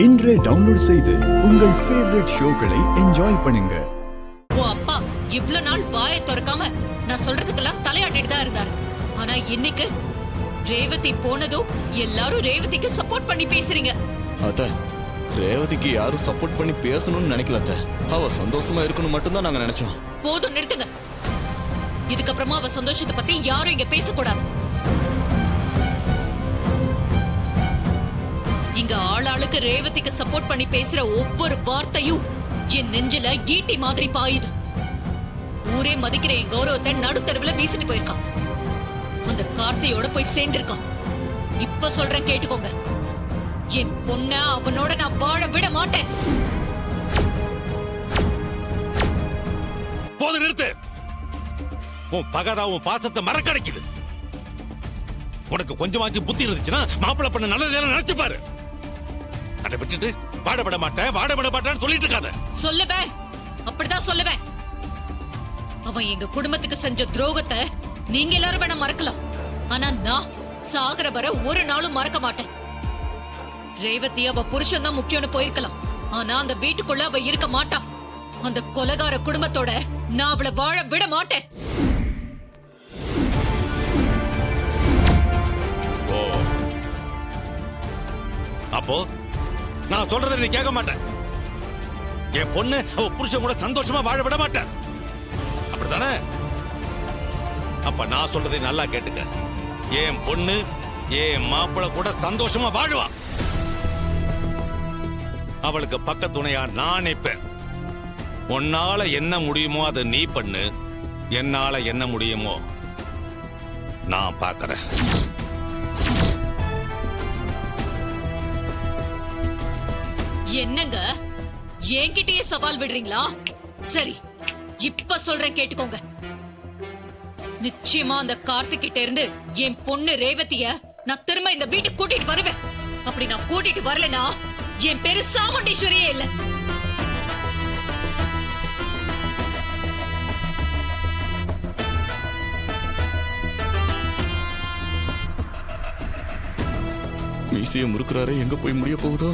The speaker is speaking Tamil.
இன்றே டவுன்லோட் செய்து உங்கள் ஃபேவரட் ஷோக்களை என்ஜாய் பண்ணுங்க. ஓ அப்பா இவ்ளோ நாள் வாயை திறக்காம நான் சொல்றதுக்கெல்லாம் தலையாட்டிட்டு தான் இருந்தாரு. ஆனா இன்னைக்கு ரேவதி போனதும் எல்லாரும் ரேவதிக்கு சப்போர்ட் பண்ணி பேசுறீங்க. அத்த, ரேவதிக்கு யாரும் சப்போர்ட் பண்ணி பேசணும்னு நினைக்கல அத்த. அவ சந்தோஷமா இருக்கணும் மட்டும்தான் நாங்க நினைச்சோம். போதும், நிறுத்துங்க. இதுக்கப்புறமா அவ சந்தோஷத்தை பத்தி யாரும் இங்க பேசக்கூடாது. இங்க ஆளாளுக்கு ரேவதிக்கு சப்போர்ட் பண்ணி பேசுற ஒவ்வொரு வார்த்தையும் என் நெஞ்சில ஈட்டி மாதிரி பாயுது. ஊரே மதிக்கிற என் கௌரவத்தை நடுத்தருவுல வீசிட்டு போயிருக்கான். அந்த கார்த்தையோட போய் சேர்ந்திருக்கான். இப்ப சொல்றேன் கேட்டுக்கோங்க, என் பொண்ண அவனோட நான் வாழ விட மாட்டேன். போது நிறுத்து. உன் பகதா உன் பாசத்தை மறக்கடைக்குது. உனக்கு கொஞ்சமாச்சும் புத்தி இருந்துச்சுன்னா மாப்பிள்ளை பண்ண நல்லதெல்லாம் நினைச்சு பாரு. அதை விட்டுட்டு வாடப்பட மாட்டேன்னு சொல்லிட்டு இருக்காத. சொல்லுவேன், அப்படிதான் சொல்லுவேன். அவன் எங்க குடும்பத்துக்கு செஞ்ச துரோகத்தை நீங்க எல்லாரும் வேணா மறக்கலாம், ஆனா நான் சாகர வர ஒரு நாளும் மறக்க மாட்டேன். ரேவதி அவ புருஷன் தான் முக்கியம்னு போயிருக்கலாம், ஆனா அந்த வீட்டுக்குள்ள அவ இருக்க மாட்டா. அந்த கொலைகார குடும்பத்தோட நான் அவளை வாழ விட மாட்டேன். அப்போ நான் சொல்றதை நீ கேட்க மாட்டேன். என் பொண்ணு அவ புருஷன் கூட சந்தோஷமா வாழ விட மாட்டேன், அப்படித்தானே? அப்ப நான் சொல்றதை நல்லா கேட்டுக்க. என் பொண்ணு என் மாப்பிள்ளை கூட சந்தோஷமா வாழுவா. அவளுக்கு பக்க துணையா நான் நிற்பேன். உன்னால என்ன முடியுமோ அதை நீ பண்ணு, என்னால என்ன முடியுமோ நான் பார்க்கறேன். என்னங்க என்கிட்டயே சவால் விடுறீங்களா? சரி, இப்ப சொல்றேன் கேட்டுக்கோங்க. நிச்சயமா அந்த கார்த்திக் கிட்ட இருந்து என் பொண்ணு ரேவதிய நான் திரும்ப இந்த வீட்டுக்கு கூட்டிட்டு வருவேன். அப்படி நான் கூட்டிட்டு வரலனா என் பேரு சாமுண்டீஸ்வரியே இல்ல. மீசைய முறுக்குறாரு, எங்க போய் முடிய போகுதோ?